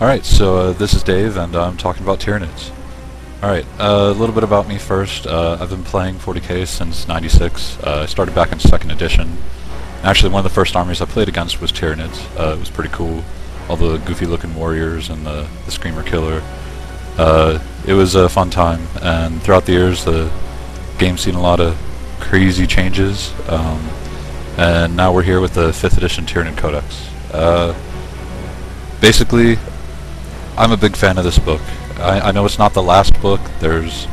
Alright, so this is Dave, and I'm talking about Tyranids. Alright, a little bit about me first. I've been playing 40k since '96. I started back in 2nd edition. Actually, one of the first armies I played against was Tyranids. It was pretty cool. All the goofy-looking warriors and the Screamer Killer. It was a fun time, and throughout the years, the game's seen a lot of crazy changes. And now we're here with the 5th edition Tyranid Codex. Basically, I'm a big fan of this book. I know it's not the last book. There's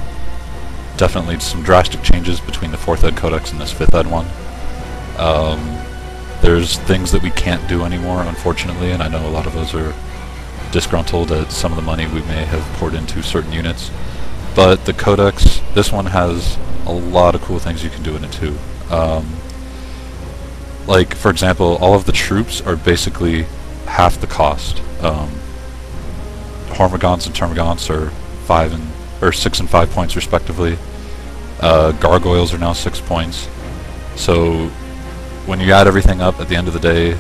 definitely some drastic changes between the 4th Ed Codex and this 5th Ed one. There's things that we can't do anymore, unfortunately, and I know a lot of us are disgruntled at some of the money we may have poured into certain units. But the Codex, this one has a lot of cool things you can do in it too. Like, for example, all of the troops are basically half the cost. Hormagaunts and Termagants are 6 and 5 points respectively. Gargoyles are now 6 points. So when you add everything up at the end of the day,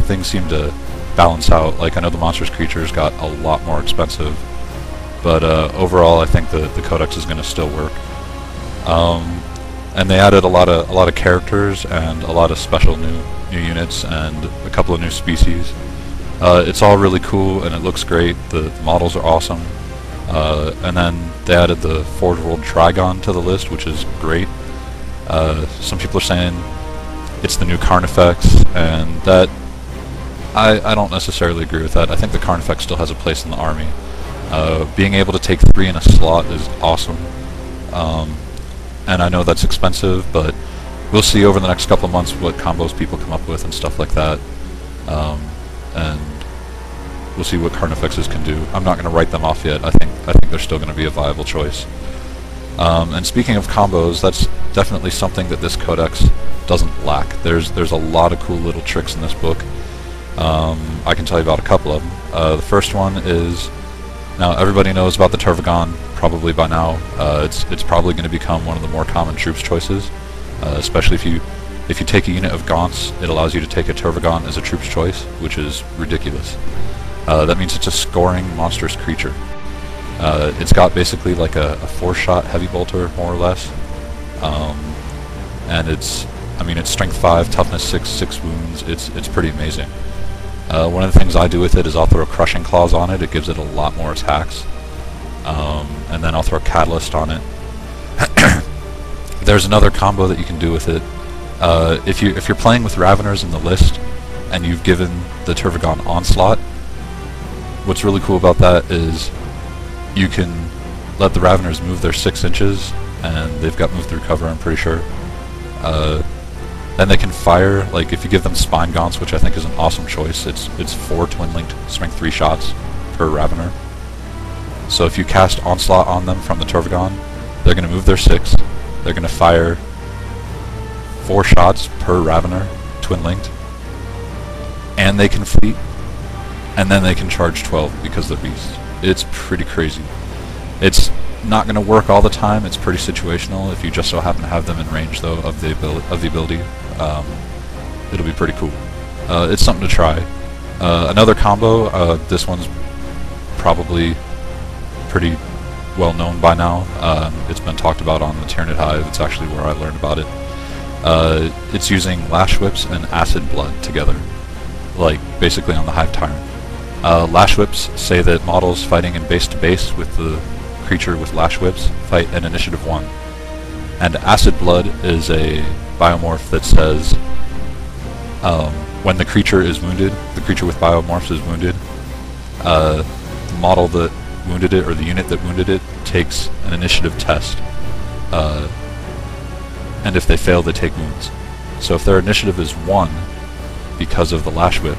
things seem to balance out. Like, I know the monstrous creatures got a lot more expensive, but overall I think the Codex is going to still work. And they added a lot of characters and a lot of special new units and a couple of new species. It's all really cool and it looks great. The models are awesome. And then they added the Forge World Trigon to the list, which is great. Some people are saying it's the new Carnifex, and that I don't necessarily agree with that. I think the Carnifex still has a place in the army. Being able to take 3 in a slot is awesome. And I know that's expensive, but we'll see over the next couple of months what combos people come up with and stuff like that. And we'll see what Carnifexes can do. I'm not going to write them off yet. I think they're still going to be a viable choice. And speaking of combos, that's definitely something that this Codex doesn't lack. There's a lot of cool little tricks in this book. I can tell you about a couple of them. The first one is, now everybody knows about the Tervagon probably by now. It's probably going to become one of the more common troops choices, especially if you take a unit of Gaunts. It allows you to take a Tervagon as a troops choice, which is ridiculous. That means it's a scoring monstrous creature. It's got basically like a 4-shot heavy bolter, more or less. And it's strength 5, toughness 6, 6 wounds. It's pretty amazing. One of the things I do with it is I'll throw crushing claws on it. It gives it a lot more attacks. And then I'll throw catalyst on it. There's another combo that you can do with it. If you're playing with Raveners in the list and you've given the Tervagon Onslaught, what's really cool about that is you can let the Raveners move their 6 inches, and they've got move through cover, I'm pretty sure. Then they can fire, like if you give them Spine Gaunts, which I think is an awesome choice. It's 4 twin-linked strength 3 shots per Ravener. So if you cast Onslaught on them from the Tervagon, they're going to move their 6, they're going to fire 4 shots per Ravener, twin-linked, and they can fleet, and then they can charge 12 because they're beasts. It's pretty crazy. It's not going to work all the time. It's pretty situational. If you just so happen to have them in range, though, of the ability, it'll be pretty cool. It's something to try. Another combo. This one's probably pretty well known by now. It's been talked about on the Tyranid Hive. It's actually where I learned about it. It's using Lash Whips and Acid Blood together, like basically on the Hive Tyrant. Lash Whips say that models fighting in base-to-base with the creature with Lash Whips fight at initiative 1. And Acid Blood is a biomorph that says when the creature is wounded, the creature with biomorphs is wounded, the model that wounded it, or the unit that wounded it, takes an initiative test. And if they fail, they take wounds. So if their initiative is 1 because of the Lash Whip,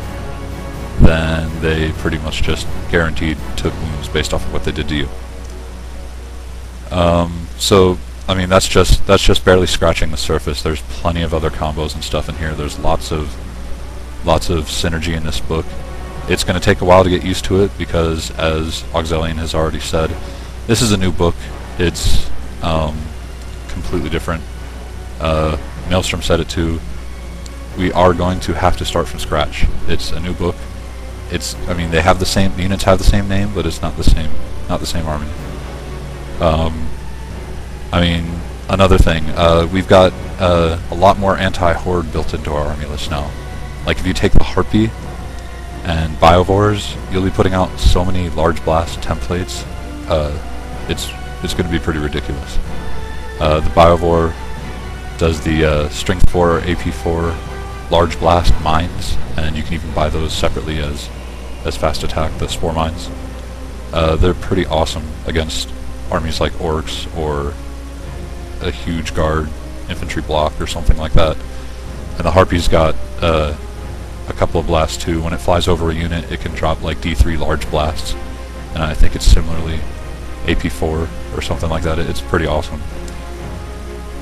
then they pretty much just guaranteed took wounds based off of what they did to you. So I mean, that's just barely scratching the surface. There's plenty of other combos and stuff in here. There's lots of synergy in this book. It's going to take a while to get used to it because, as Auxilian has already said, this is a new book. It's completely different. Maelstrom said it too. We are going to have to start from scratch. It's a new book. I mean, they have the same, the units have the same name, but it's not the same army. I mean, another thing, we've got a lot more anti-horde built into our army list now. Like, if you take the Harpy and Biovores, you'll be putting out so many large blast templates. It's going to be pretty ridiculous. The Biovore does the Strength 4, AP 4 large blast mines, and you can even buy those separately as fast attack, the Spore mines. They're pretty awesome against armies like Orcs or a huge guard infantry block or something like that. And the Harpy's got a couple of blasts too. When it flies over a unit, it can drop like D3 large blasts, and I think it's similarly AP4 or something like that. It's pretty awesome.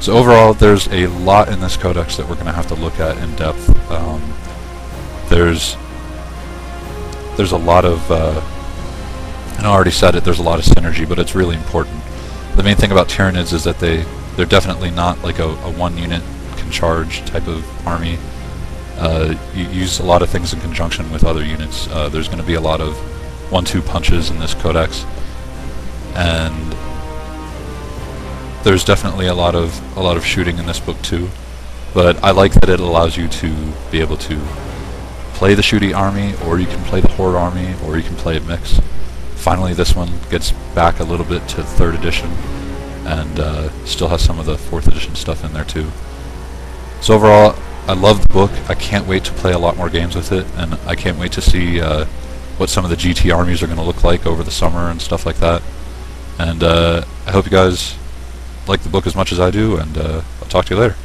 So overall, there's a lot in this codex that we're going to have to look at in depth. There's a lot of, and I already said it, there's a lot of synergy, but it's really important. The main thing about Tyranids is that they're definitely not like a one unit can charge type of army. You use a lot of things in conjunction with other units. There's going to be a lot of 1-2 punches in this codex, and there's definitely a lot of shooting in this book too. But I like that it allows you to be able to play the shooty army, or you can play the horde army, or you can play a mix. Finally, this one gets back a little bit to 3rd edition, and still has some of the 4th edition stuff in there too. So overall, I love the book. I can't wait to play a lot more games with it, and I can't wait to see what some of the GT armies are going to look like over the summer and stuff like that. And I hope you guys like the book as much as I do, and I'll talk to you later.